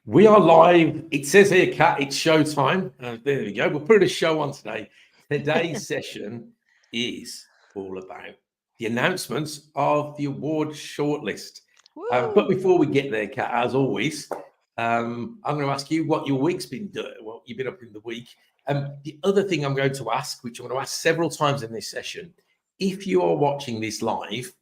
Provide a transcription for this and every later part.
We are live. It says here, Kat, it's showtime. There we go. We'll put a show on today. Today's session is all about the announcements of the award shortlist. But before we get there, Kat, as always, I'm going to ask you what your week's been doing, what you've been up in the week. The other thing I'm going to ask, which I'm going to ask several times in this session, if you are watching this live,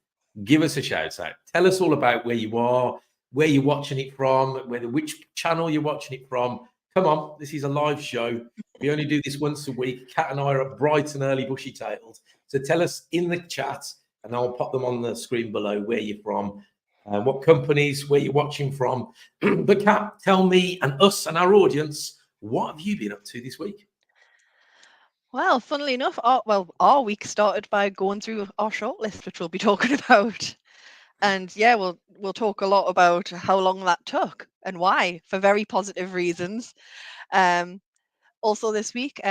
give us a shout out. Tell us all about where you are, where you're watching it from, which channel you're watching it from. Come on, this is a live show. We only do this once a week. Kat and I are up bright and early, bushy-tailed. So tell us in the chat, and I'll pop them on the screen below where you're from, what companies, where you're watching from. But Kat, tell me and us and our audience, what have you been up to this week? Well, funnily enough, our week started by going through our shortlist, which we'll be talking about. And yeah, we'll talk a lot about how long that took and why, for very positive reasons. Also this week,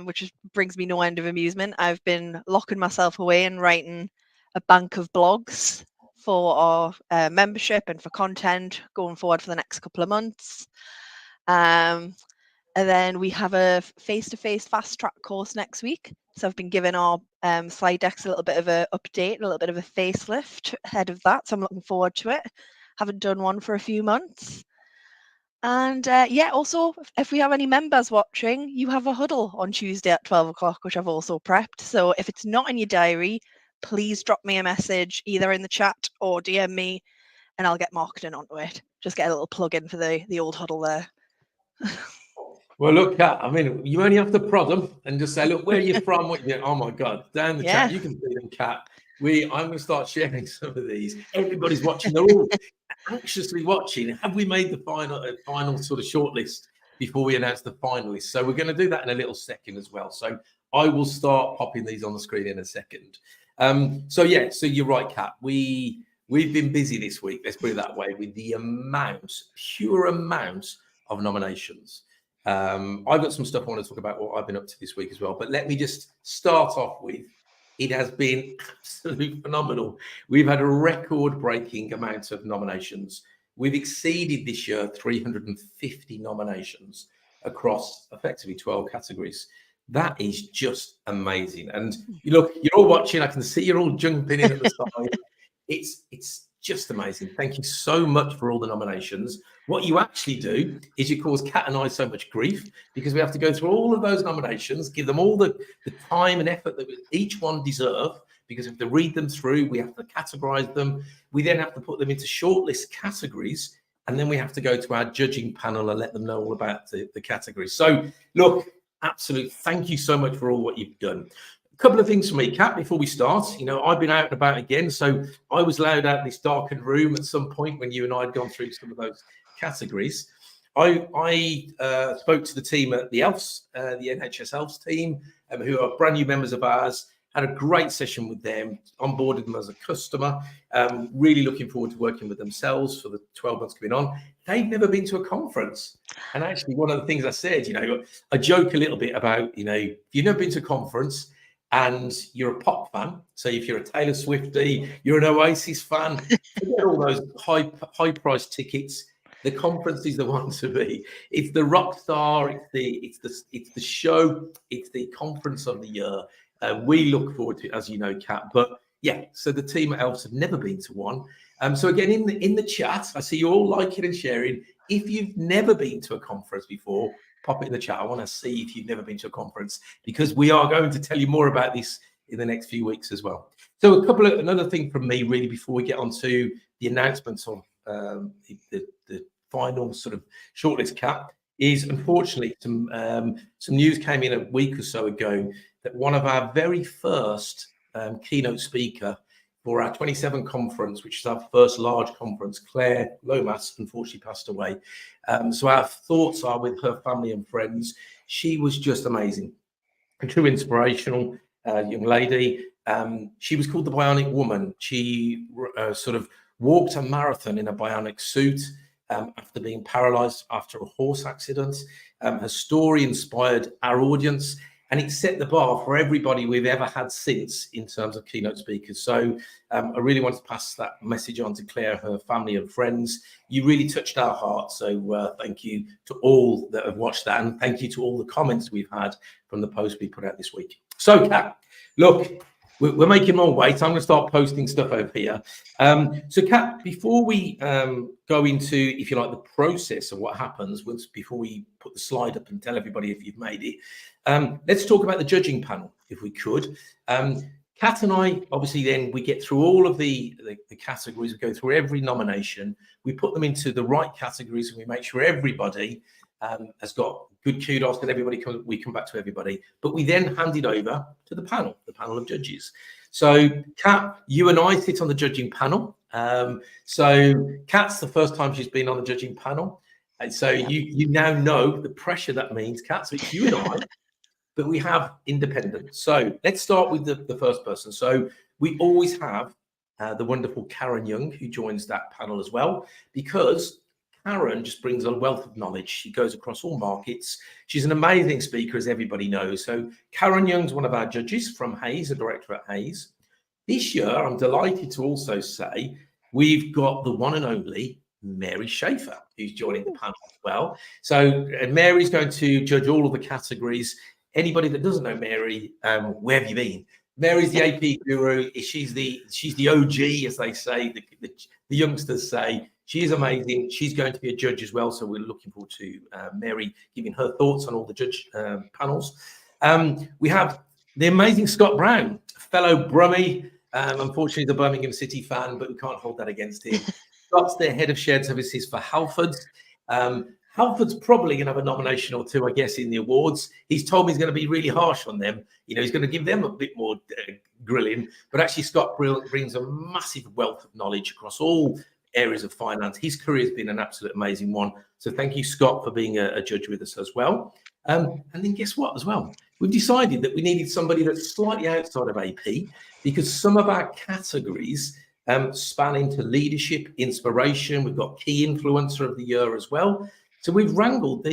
which brings me no end of amusement, I've been locking myself away and writing a bank of blogs for our membership and for content going forward for the next couple of months. And then we have a face-to-face fast track course next week. So I've been giving our slide decks a little bit of an update, a little bit of a facelift ahead of that. So I'm looking forward to it. Haven't done one for a few months. And yeah, also, if we have any members watching, you have a huddle on Tuesday at 12 o'clock, which I've also prepped. So if it's not in your diary, please drop me a message either in the chat or DM me, and I'll get marketing onto it. Just get a little plug in for the old huddle there. Well, look, Kat, I mean, you only have to prod them and just say, look, where are you from? Oh, my God, down the chat, you can see them, Kat. I'm going to start sharing some of these. Everybody's watching. They're all anxiously watching. Have we made the final sort of shortlist before we announce the finalists? So we're going to do that in a little second as well. So I will start popping these on the screen in a second. So you're right, Kat. We've been busy this week, let's put it that way, with the pure amount of nominations. I've got some stuff I want to talk about what I've been up to this week as well. But let me just start off with, it has been absolutely phenomenal. We've had a record-breaking amount of nominations. We've exceeded this year 350 nominations across effectively 12 categories. That is just amazing. And you look, you're all watching. I can see you're all jumping in at the side. It's just amazing. Thank you so much for all the nominations. What you actually do is you cause Kat and I so much grief because we have to go through all of those nominations, give them all the time and effort that each one deserve, because we have to read them through, we have to categorize them, we then have to put them into shortlist categories, and then we have to go to our judging panel and let them know all about the categories. So look, absolute thank you so much for all what you've done. A couple of things for me, Kat, before we start. You know, I've been out and about again, so I was allowed out in this darkened room at some point when you and I had gone through some of those categories. I spoke to the team at the Elves, the NHS Elves team, who are brand new members of ours. Had a great session with them, onboarded them as a customer. Really looking forward to working with themselves for the 12 months coming on. They've never been to a conference. And actually, one of the things I said, you know, I joke a little bit about, you know, if you've never been to a conference and you're a pop fan, so if you're a Taylor Swiftie, you're an Oasis fan, forget all those high price tickets. The conference is the one to be. It's the rock star. It's the show. It's the conference of the year. We look forward to it, as you know, Kat. But yeah, so the team at Elves have never been to one. So again, in the chat, I see you all liking and sharing. If you've never been to a conference before, pop it in the chat. I want to see if you've never been to a conference, because we are going to tell you more about this in the next few weeks as well. So another thing from me, really, before we get on to the announcements of the final sort of shortlist, Kat, is unfortunately some news came in a week or so ago that one of our very first keynote speaker for our 27 conference, which is our first large conference, Claire Lomas, unfortunately passed away. So our thoughts are with her family and friends. She was just amazing, a true inspirational young lady. She was called the Bionic Woman. She sort of walked a marathon in a bionic suit after being paralyzed after a horse accident. Her story inspired our audience. and it set the bar for everybody we've ever had since in terms of keynote speakers. So I really want to pass that message on to Claire, her family and friends. You really touched our hearts. So thank you to all that have watched that, and thank you to all the comments we've had from the post we put out this week. So Kat, look, we're making more weight. I'm going to start posting stuff over here. So Kat, before we go into, if you like, the process of what happens before we put the slide up and tell everybody if you've made it, let's talk about the judging panel, if we could. Kat and I, obviously, then we get through all of the categories. We go through every nomination. We put them into the right categories, and we make sure everybody has got good kudos, and we come back to everybody. But we then hand it over to the panel of judges. So Kat, you and I sit on the judging panel. So Kat's the first time she's been on the judging panel. And so you now know the pressure that means, Kat. So it's you and I, but we have independence. So let's start with the first person. So we always have the wonderful Karen Young, who joins that panel as well, because Karen just brings a wealth of knowledge. She goes across all markets. She's an amazing speaker, as everybody knows. So Karen Young's one of our judges from Hayes, a director at Hayes. This year, I'm delighted to also say we've got the one and only Mary Schaefer, who's joining the panel as well. So Mary's going to judge all of the categories. Anybody that doesn't know Mary, where have you been? Mary's the AP guru. She's the OG, as they say, the youngsters say. She is amazing. She's going to be a judge as well. So we're looking forward to Mary giving her thoughts on all the judge panels. We have the amazing Scott Brown, fellow Brummie. Unfortunately, the Birmingham City fan, but we can't hold that against him. Scott's their head of shared services for Halfords. Halford's probably going to have a nomination or two, I guess, in the awards. He's told me he's going to be really harsh on them. He's going to give them a bit more grilling. But actually, Scott brings a massive wealth of knowledge across all areas of finance. His career has been an absolute amazing one. So thank you, Scott, for being a judge with us as well. And then guess what as well? We've decided that we needed somebody that's slightly outside of AP, because some of our categories span into leadership, inspiration. We've got key influencer of the year as well. So we've wrangled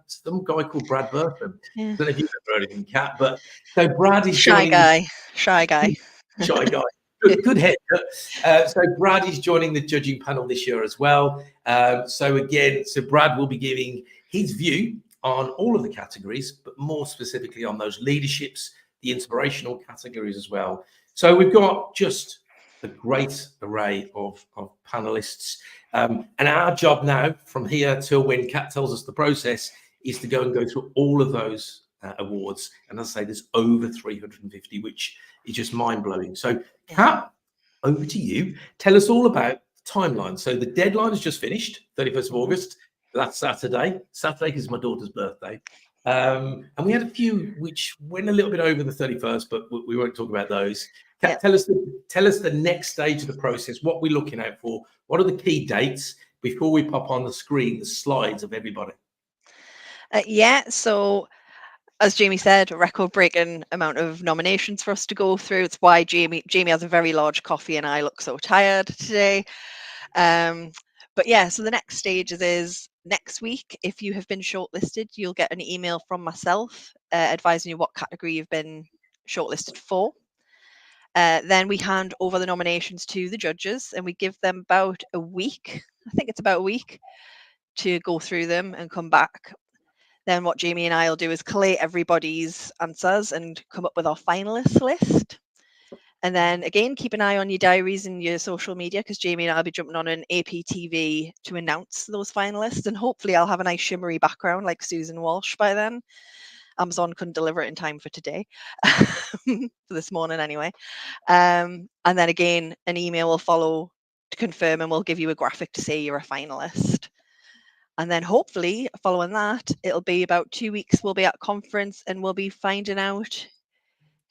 some guy called Brad Burton. I don't know if you've ever heard of him, Kat, but so Brad is shy guy. Good head. So Brad is joining the judging panel this year as well. So Brad will be giving his view on all of the categories, but more specifically on those leaderships, the inspirational categories as well. So we've got just a great array of panelists. And our job now, from here till when Kat tells us the process, is to go through all of those awards. And as I say, there's over 350, which is just mind-blowing. So Kat, over to you. Tell us all about the timeline. So the deadline has just finished, 31st of August. That's Saturday. Saturday is my daughter's birthday. And we had a few which went a little bit over the 31st, but we won't talk about those. Kat, tell us the next stage of the process, what we're looking out for, what are the key dates before we pop on the screen the slides of everybody. So as Jamie said, a record-breaking amount of nominations for us to go through. It's why Jamie has a very large coffee and I look so tired today. But yeah, so the next stage is next week. If you have been shortlisted, you'll get an email from myself advising you what category you've been shortlisted for. Then we hand over the nominations to the judges and we give them about a week. I think it's about a week to go through them and come back. Then what Jamie and I will do is collate everybody's answers and come up with our finalist list. And then again, keep an eye on your diaries and your social media, because Jamie and I will be jumping on an APTV to announce those finalists. And hopefully I'll have a nice shimmery background like Susan Walsh by then. Amazon couldn't deliver it in time for today, for this morning anyway. And then again, an email will follow to confirm, and we'll give you a graphic to say you're a finalist. And then hopefully following that, it'll be about 2 weeks. We'll be at conference and we'll be finding out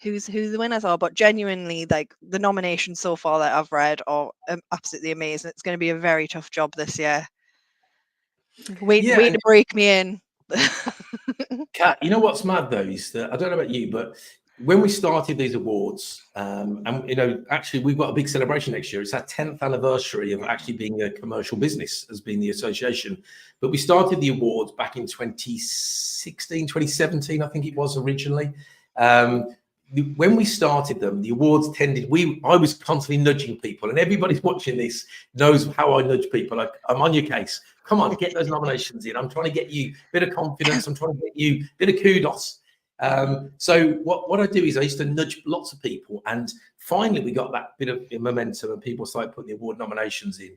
who the winners are. But genuinely, like, the nominations so far that I've read are absolutely amazing. It's going to be a very tough job this year. Wait to break me in. Kat, you know what's mad though is that, I don't know about you, but when we started these awards, and actually we've got a big celebration next year. It's our 10th anniversary of actually being a commercial business as being the association. But we started the awards back in 2016, 2017, I think it was originally. When we started them, the awards I was constantly nudging people, and everybody's watching this knows how I nudge people. Like, I'm on your case. Come on, get those nominations in. I'm trying to get you a bit of confidence. I'm trying to get you a bit of kudos. So what I do is I used to nudge lots of people, and finally we got that bit of momentum and people started putting the award nominations in.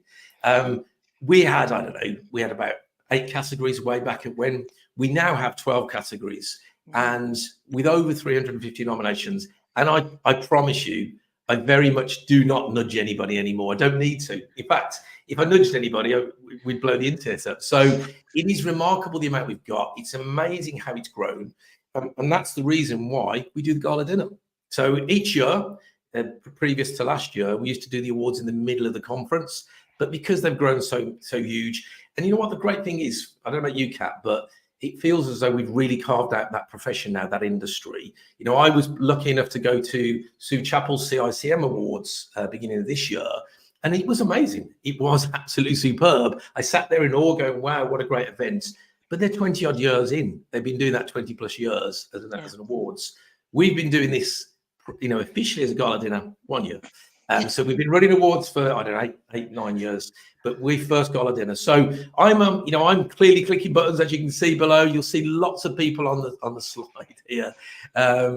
We had about 8 categories way back at when. We now have 12 categories and with over 350 nominations. And I promise you, I very much do not nudge anybody anymore. I don't need to. In fact, if I nudged anybody, we'd blow the internet up. So it is remarkable the amount we've got. It's amazing how it's grown. And that's the reason why we do the gala dinner. So each year, previous to last year, we used to do the awards in the middle of the conference. But because they've grown so huge, and you know what the great thing is, I don't know about you, Kat, but it feels as though we've really carved out that profession now, that industry. You know, I was lucky enough to go to Sue Chappell's CICM Awards beginning of this year, and it was amazing. It was absolutely superb. I sat there in awe going, wow, what a great event. But they're 20 odd years in. They've been doing that 20 plus years as an awards. We've been doing this, officially as a gala dinner 1 year. So we've been running awards for, I don't know, 8, 9 years, but we first gala dinner. So I'm clearly clicking buttons, as you can see below. You'll see lots of people on the slide here.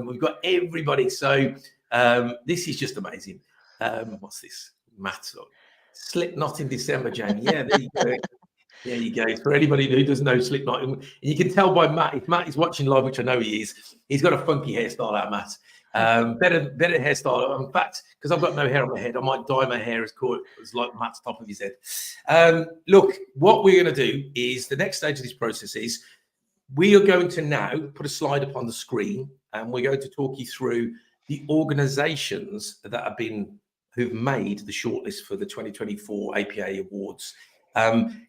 We've got everybody. So this is just amazing. What's this? Matt's Slipknot in December, Jamie. Yeah, there you go. There you go. For anybody who doesn't know Slipknot, and you can tell by Matt, if Matt is watching live, which I know he is, he's got a funky hairstyle, that Matt. Better hairstyle. In fact, because I've got no hair on my head, I might dye my hair as like Matt's top of his head. Look, what we're going to do is the next stage of this process is we are going to now put a slide up on the screen, and we're going to talk you through the organisations that who've made the shortlist for the 2024 APA Awards.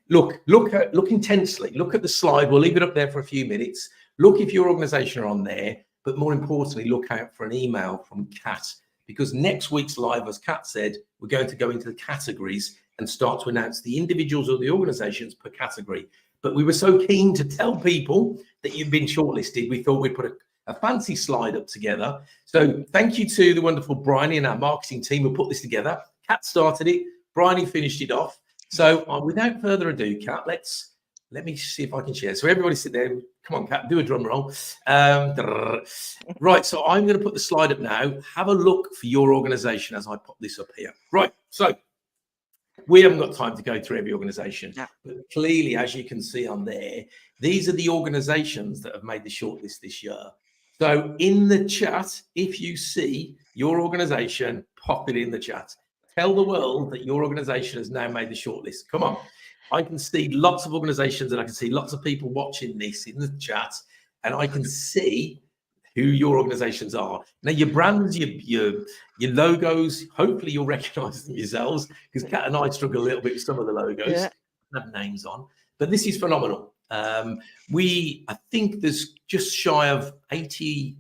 Look intensely. Look at the slide. We'll leave it up there for a few minutes. Look if your organisation are on there. But more importantly, look out for an email from Kat, because next week's live, as Kat said, we're going to go into the categories and start to announce the individuals or the organisations per category. But we were so keen to tell people that you've been shortlisted, we thought we'd put a fancy slide up together. So thank you to the wonderful Bryony and our marketing team who put this together. Kat started it, Bryony finished it off. So without further ado, Kat, let me see if I can share. So everybody sit there. Come on, Kat, do a drum roll. Right, so I'm going to put the slide up now. Have a look for your organisation as I pop this up here. Right, so we haven't got time to go through every organisation. No. But clearly, as you can see on there, these are the organisations that have made the shortlist this year. So in the chat, if you see your organisation, pop it in the chat. Tell the world that your organisation has now made the shortlist. Come on. I can see lots of organizations and I can see lots of people watching this in the chat, and I can see who your organizations are. Now, your brands, your logos, hopefully you'll recognize them yourselves, because Kat and I struggle a little bit with some of the logos. Yeah. Have names on, but this is phenomenal. I think there's just shy of 80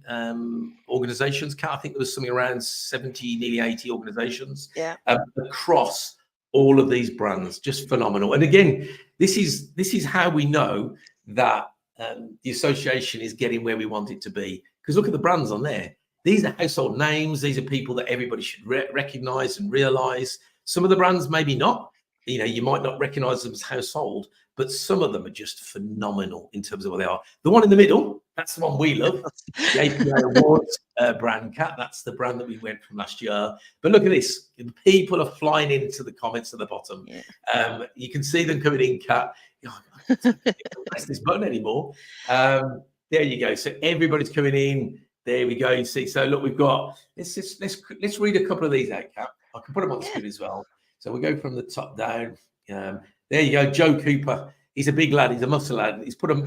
organizations. Kat, I think there was something around 70, nearly 80 organizations across all of these brands. Just phenomenal. And again, this is how we know that the association is getting where we want it to be. Because look at the brands on there. These are household names. These are people that everybody should recognize and realize. Some of the brands maybe not. You might not recognize them as household, but some of them are just phenomenal in terms of what they are. The one in the middle, that's the one we love. The APA Awards brand, Kat. That's the brand that we went from last year. But look at this. People are flying into the comments at the bottom. Yeah. You can see them coming in, Kat. I can't press this button anymore. There you go. So everybody's coming in. There we go. You see. So look, we've got. Let's read a couple of these out, Kat. I can put them on the screen as well. So we go from the top down. There you go, Joe Cooper. He's a big lad. He's a muscle lad. He's put an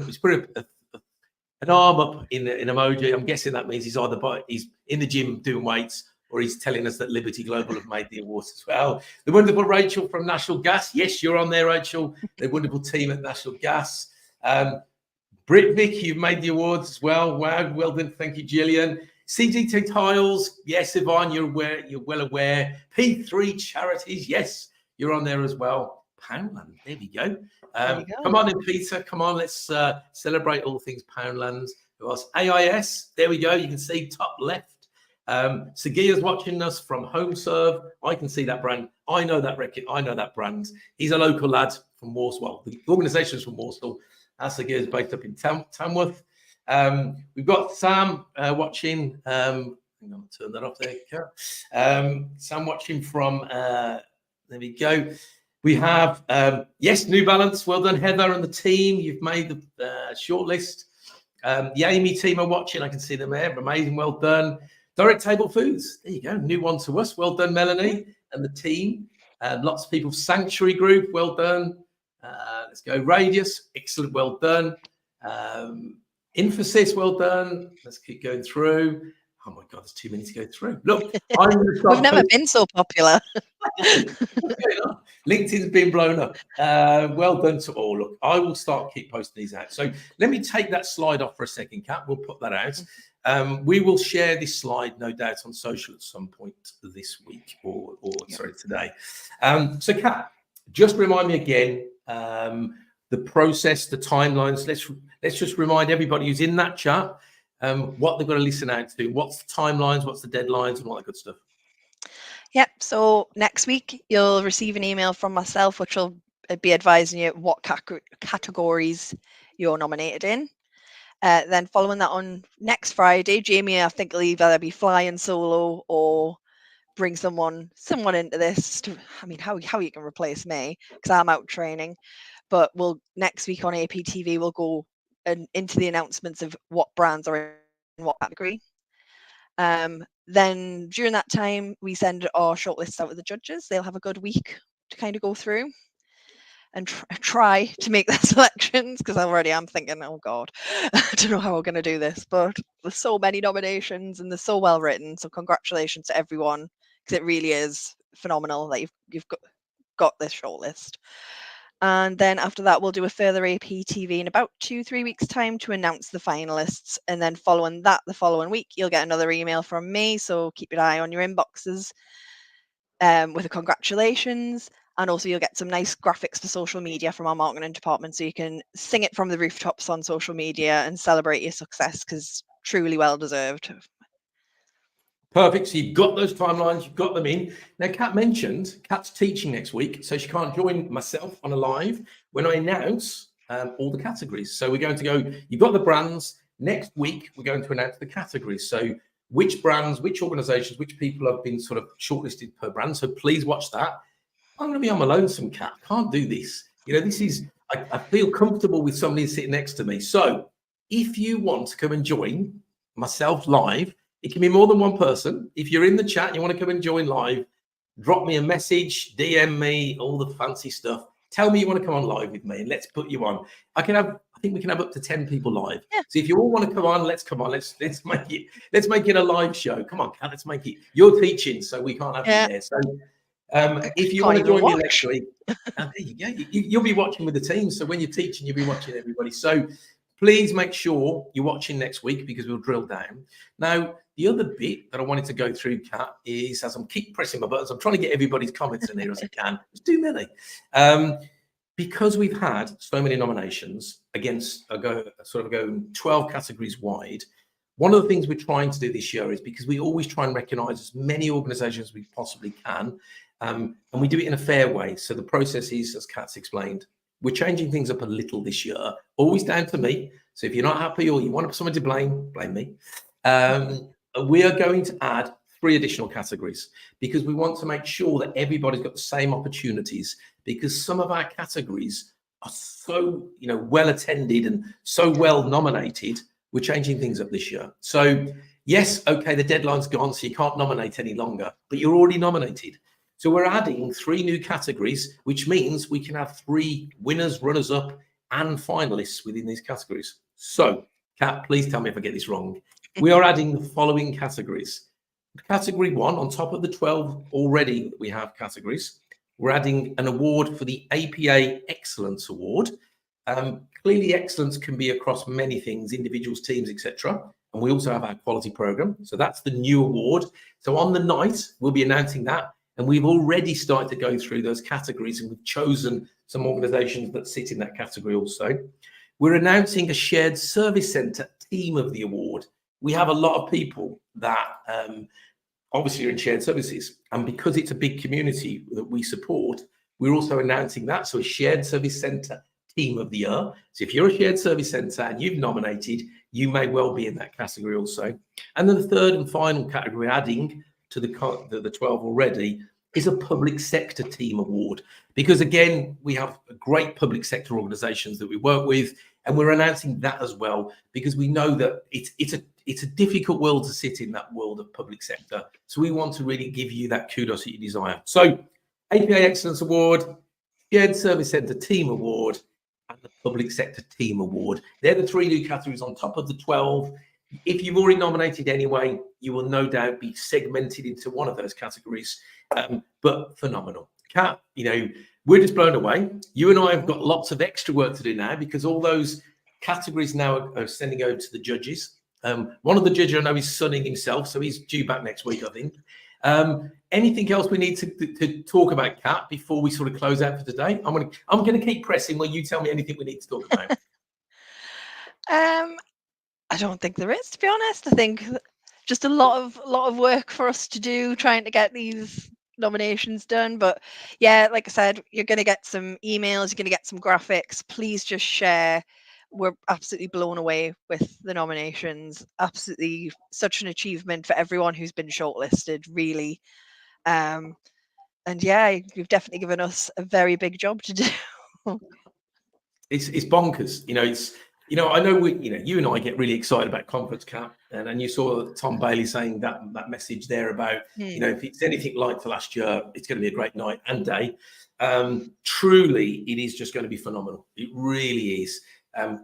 arm up in emoji. I'm guessing that means he's in the gym doing weights, or he's telling us that Liberty Global have made the awards as well. The wonderful Rachel from National Gas. Yes, you're on there, Rachel. The wonderful team at National Gas. Brit Vic, you've made the awards as well. Wow, well done. Thank you, Gillian. CGT Tiles, yes, Yvonne, you're well aware. P3 Charities, yes, you're on there as well. Poundland, there we go. There you go. Come on in, Peter. Come on, let's celebrate all things Poundland. Who else? AIS, there we go. You can see top left. Sagia's watching us from HomeServe. I can see that brand. I know that record. I know that brand. He's a local lad from Warsaw. Well, the organisation is from Warsaw. Sagia is based up in Tamworth. We've got Sam watching. Hang on, turn that off there. Sam watching from. There we go. We have yes, New Balance. Well done, Heather and the team. You've made the shortlist. The Amy team are watching. I can see them there. Amazing. Well done. Direct Table Foods. There you go. New one to us. Well done, Melanie and the team. Lots of people. Sanctuary Group. Well done. Let's go. Radius. Excellent. Well done. Emphasis. Well done. Let's keep going through. Oh my God, there's too many to go through. Look, we've never been so popular. LinkedIn's been blown up. Well done to all. Look, I will keep posting these out. So let me take that slide off for a second, Kat. We'll put that out. We will share this slide, no doubt, on social at some point this week or sorry, today. So, Kat, just remind me again the process, the timelines. Let's just remind everybody who's in that chat what they've got to listen out to. What's the timelines? What's the deadlines, and all that good stuff. Yep. So next week you'll receive an email from myself, which will be advising you what categories you're nominated in. Then following that on next Friday, Jamie, I think, will either be flying solo or bring someone into this. I mean, how you can replace me because I'm out training. But next week on APTV we'll go into the announcements of what brands are in what category. Then during that time we send our shortlists out to the judges. They'll have a good week to kind of go through and try to make their selections, because already I'm thinking, oh God, I don't know how we're going to do this, but there's so many nominations and they're so well written. So congratulations to everyone, because it really is phenomenal that you've got this shortlist. And then after that, we'll do a further APTV in about 2-3 weeks' time to announce the finalists. And then following that, the following week, you'll get another email from me. So keep your eye on your inboxes with a congratulations. And also you'll get some nice graphics for social media from our marketing department, so you can sing it from the rooftops on social media and celebrate your success, because truly well deserved. Perfect. So you've got those timelines, you've got them in. Now, Kat mentioned Kat's teaching next week, so she can't join myself on a live when I announce all the categories. So we're going to go, you've got the brands. Next week, we're going to announce the categories. So which brands, which organizations, which people have been sort of shortlisted per brand. So please watch that. I'm going to be on my lonesome, Kat. I can't do this. You know, this is, I feel comfortable with somebody sitting next to me. So if you want to come and join myself live, it can be more than one person. If you're in the chat and you want to come and join live, drop me a message, DM me, all the fancy stuff. Tell me you want to come on live with me and let's put you on. I think we can have up to 10 people live. Yeah. So if you all want to come on, let's come on. Let's make it a live show. Come on, Kat, let's make it. You're teaching, so we can't have you there. So if you want to join me next week, there you go. You'll be watching with the team. So when you're teaching, you'll be watching everybody. So please make sure you're watching next week, because we'll drill down. Now, the other bit that I wanted to go through, Kat, is as I'm keep pressing my buttons, I'm trying to get everybody's comments in here as I can. There's too many. Because we've had so many nominations against going 12 categories wide. One of the things we're trying to do this year is, because we always try and recognise as many organisations as we possibly can, and we do it in a fair way. So the process is, as Kat's explained, we're changing things up a little this year, always down to me. So if you're not happy or you want someone to blame me. We are going to add 3 additional categories, because we want to make sure that everybody's got the same opportunities, because some of our categories are so well attended and so well nominated. We're changing things up this year. So yes, okay, the deadline's gone, so you can't nominate any longer, but you're already nominated. So we're adding 3 new categories, which means we can have 3 winners, runners-up, and finalists within these categories. So, Kat, please tell me if I get this wrong. We are adding the following categories. Category 1, on top of the 12 already we have categories, we're adding an award for the APA Excellence Award. Clearly, excellence can be across many things, individuals, teams, etc. and we also have our quality program. So that's the new award. So on the night, we'll be announcing that. And we've already started to go through those categories, and we've chosen some organizations that sit in that category also. We're announcing a shared service center team of the award. We have a lot of people that obviously are in shared services. And because it's a big community that we support, we're also announcing that. So a shared service center team of the year. So if you're a shared service center and you've nominated, you may well be in that category also. And then the third and final category, adding to the 12 already, is a public sector team award. Because again, we have great public sector organizations that we work with, and we're announcing that as well, because we know that it's a difficult world to sit in, that world of public sector. So we want to really give you that kudos that you desire. So APA Excellence Award, Shared Service Centre Team Award, and the Public Sector Team Award. They're the 3 new categories on top of the 12. If you've already nominated anyway, you will no doubt be segmented into one of those categories. But phenomenal. Kat, we're just blown away. You and I have got lots of extra work to do now, because all those categories now are sending over to the judges. One of the judges I know is sunning himself, so he's due back next week, I think. Anything else we need to talk about, Kat, before we sort of close out for today? I'm going to keep pressing while you tell me anything we need to talk about. I don't think there is, to be honest. I think just a lot of work for us to do, trying to get these nominations done. But yeah, like I said, you're going to get some emails, you're going to get some graphics. Please just share. We're absolutely blown away with the nominations. Absolutely such an achievement for everyone who's been shortlisted, really. And yeah, you've definitely given us a very big job to do. It's bonkers. I know you and I get really excited about conference, Cap, and you saw Tom Bailey saying that message there about, if it's anything like the last year, it's going to be a great night and day. Truly, it is just going to be phenomenal. It really is.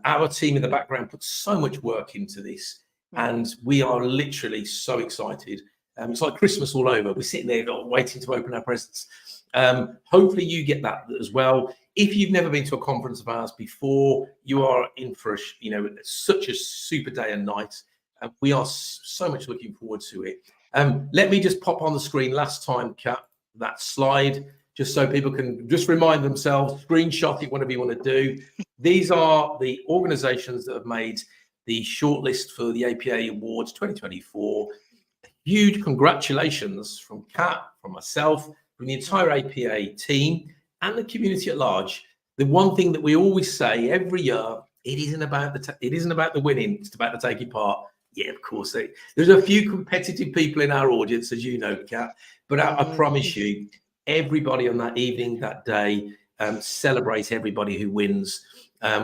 Our team in the background put so much work into this, and we are literally so excited. It's like Christmas all over. We're sitting there waiting to open our presents. Hopefully you get that as well. If you've never been to a conference of ours before, you are in for such a super day and night. We are so much looking forward to it. Let me just pop on the screen last time, Kat, that slide, just so people can just remind themselves, screenshot it, whatever you want to do. These are the organizations that have made the shortlist for the APA Awards 2024. Huge congratulations from Kat, from myself, from the entire APA team and the community at large. The one thing that we always say every year, it isn't about the winning, it's about the taking part. Yeah, of course. There's a few competitive people in our audience, as you know, Kat, but I promise you, everybody on that evening, that day, celebrates everybody who wins.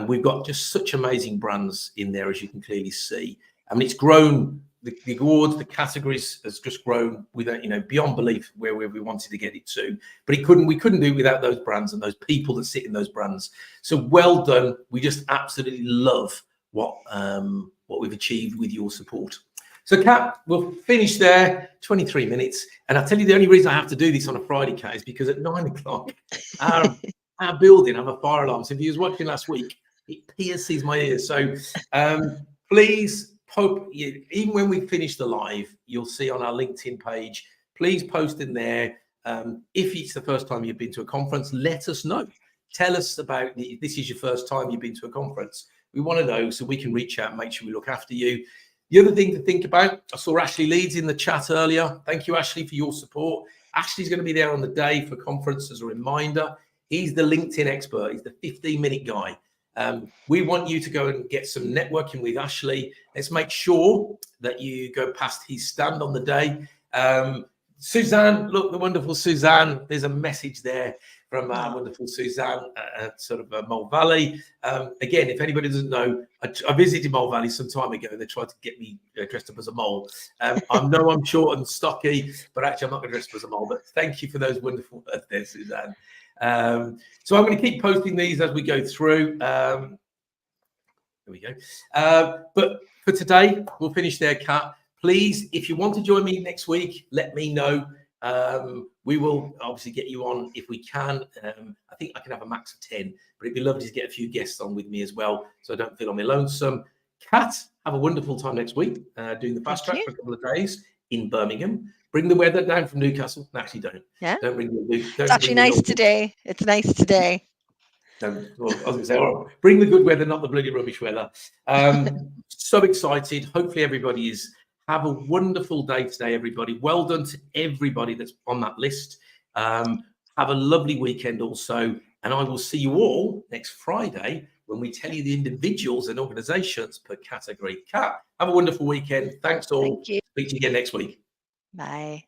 We've got just such amazing brands in there, as you can clearly see. I mean, it's grown. The awards, the categories has just grown with beyond belief where we wanted to get it to. But we couldn't do it without those brands and those people that sit in those brands. So well done. We just absolutely love what we've achieved with your support. So Kat, we'll finish there. 23 minutes. And I'll tell you the only reason I have to do this on a Friday, Kat, is because at 9 o'clock, our building have a fire alarm. So if you was watching last week, it pierces my ears. So please, even when we finish the live, you'll see on our LinkedIn page, please post in there. If it's the first time you've been to a conference, let us know. Tell us about this is your first time you've been to a conference. We want to know so we can reach out and make sure we look after you. The other thing to think about, I saw Ashley Leeds in the chat earlier. Thank you, Ashley, for your support. Ashley's going to be there on the day for conference as a reminder. He's the LinkedIn expert. He's the 15-minute guy. We want you to go and get some networking with Ashley. Let's make sure that you go past his stand on the day. Suzanne, look, the wonderful Suzanne. There's a message there from our wonderful Suzanne at sort of Mole Valley. Again, if anybody doesn't know, I visited Mole Valley some time ago and they tried to get me dressed up as a mole. I know I'm short and stocky, but actually I'm not going to dress up as a mole. But thank you for those wonderful words there, Suzanne. So I'm going to keep posting these as we go through. There we go. But for today, we'll finish there, Kat. Please, if you want to join me next week, let me know. We will obviously get you on if we can. I think I can have a max of 10, but it'd be lovely to get a few guests on with me as well, so I don't feel on my lonesome. Kat, have a wonderful time next week doing the fast track for a couple of days in Birmingham. Bring the weather down from Newcastle. No, actually, don't. Yeah. Don't bring the. It's actually nice today. It's nice today. Well, I was going to say, all right, bring the good weather, not the bloody rubbish weather. So excited. Hopefully, everybody is. Have a wonderful day today, everybody. Well done to everybody that's on that list. Have a lovely weekend also. And I will see you all next Friday when we tell you the individuals and organizations per category. Kat, have a wonderful weekend. Thanks all. Thank you. Speak to you again next week. Bye.